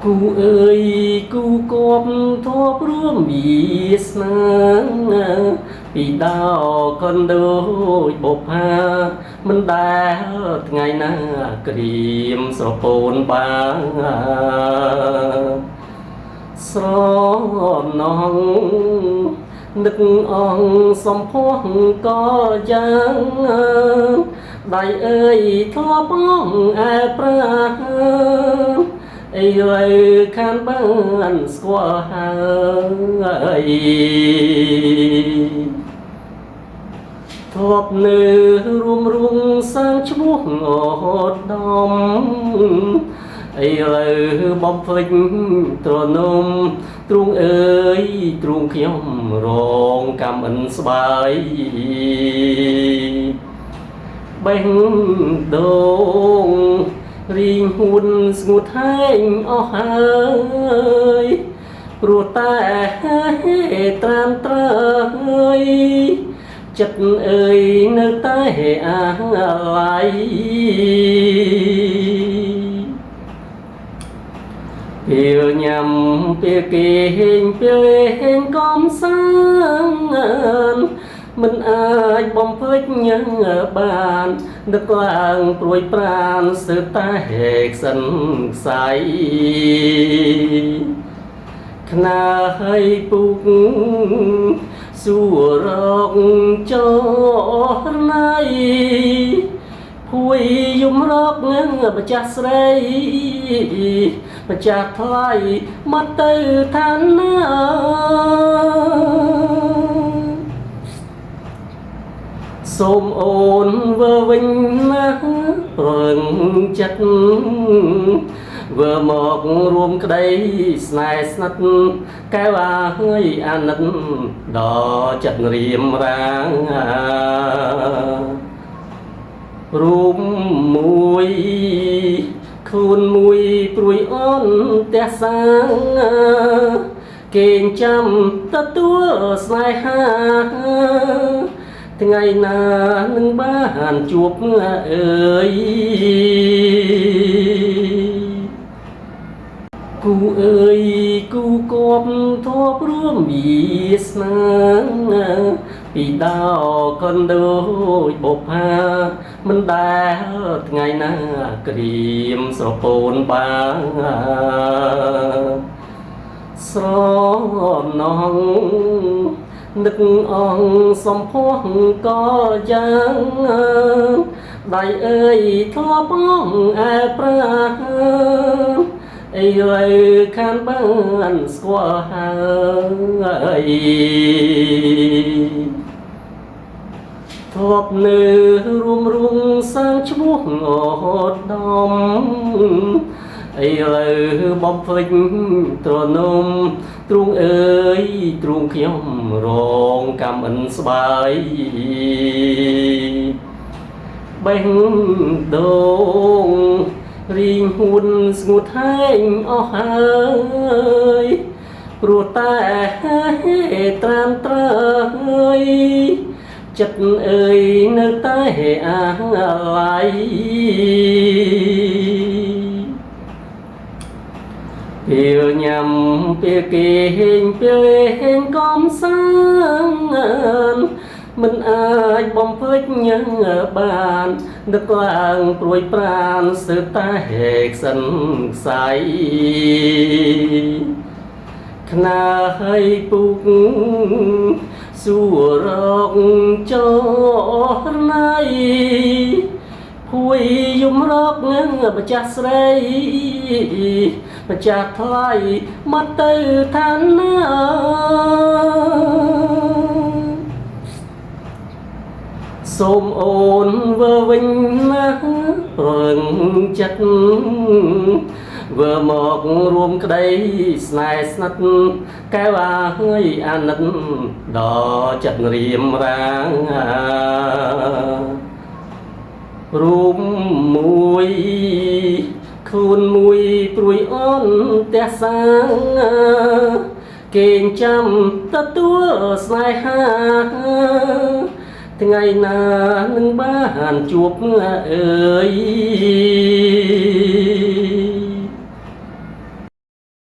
គូអើយគូគប់ធប់រួមវាសនាពីដោកនដូចបុប្ផាមិនដែលថ្ងៃណាក្រៀមស្រពោនបាស្រណងនឹកអងសំផស្សក៏យ៉ាងដៃអើយធ្លាប់អងអែប្រាអីលើខានបានស្គាល់ហើយធ្លាប់នៅរួមសាងឈ្មោះអត់ដំអីលើបំភ្លេចត្រនំទ្រូងអើយទ្រូងខ្ញុំរងកម្មអិនស្បាយបេះដូងរីងហួនស្ងួតហែងអស់ហើយព្រោះតែត្រាំត្រើយចិត្តអើយនៅតែអាឡ័យពេលញ៉ាំពេលគេហេងពេលហេងកំសាន្តមិនអាចបំភ្លេចញ៉ាំបាននឹកឡើងព្រួយប្រានស្ទើរតែខ្សិនខ្សៃខ្នើយពុកសួររកចរណៃភួយយំរកម្ចាស់ស្រីម្ចាស់ថ្លៃមកទៅឋានណាសូមអូនវើវិញណាប្រឹងចិត្តវើមករួមក្តីស្នេហ៍ស្និទ្ធកែវហើយអាណិតដល់ចិត្តរៀមរាងរួមមួយខ្លួនមួយព្រួយអូនផ្ទះសាងគេចាំទទួលស្នេហាថ្ងៃណានឹងបានជួបអើយគូអើយគូគប់ធប់រួមវាសនាពីដោកនដូចបុប្ផាមិនដែលថ្ងៃណាក្រៀមស្រពោនបាស្រណងនឹកអងសំផស្សក៏យ៉ាងដៃអើយធ្លាប់អងអែប្រាអីលើខានបានស្គាល់ហើយធ្លាប់នៅរួមសាងឈ្មោះអត់ដំអីលើបំភ្លេចត្រនំទ្រូងអើយទ្រូងខ្ញុំរងកម្មអិនស្បាយបេះដូងរីងហួនស្ងួតហែងអស់ហើយព្រោះតែត្រាំត្រើយចិត្តអើយនៅតែអាឡ័យពេលញ៉ាំពេលគេហេងពេលហេងកំសាន្តមិនអាចបំភ្លេចញ៉ាំបាននឹកឡើងព្រួយប្រានស្ទើរតែខ្សិនខ្សៃខ្នើយពុកសួររកចរណៃភួយយំរកម្ចាស់ស្រីម្ចាស់ថ្លៃមកទៅឋានណាសូមអូនវើវិញណាប្រឹងចិត្តវើមករួមក្តីស្នេហ៍ស្និទ្ធកែវហើយអាណិតដល់ចិត្តរៀមរាងរួមមួយខ្លួនមួយព្រួយអូនផ្ទះសាងគេចាំទទួលស្នេហាថ្ងៃណានឹងបានជួបអើយ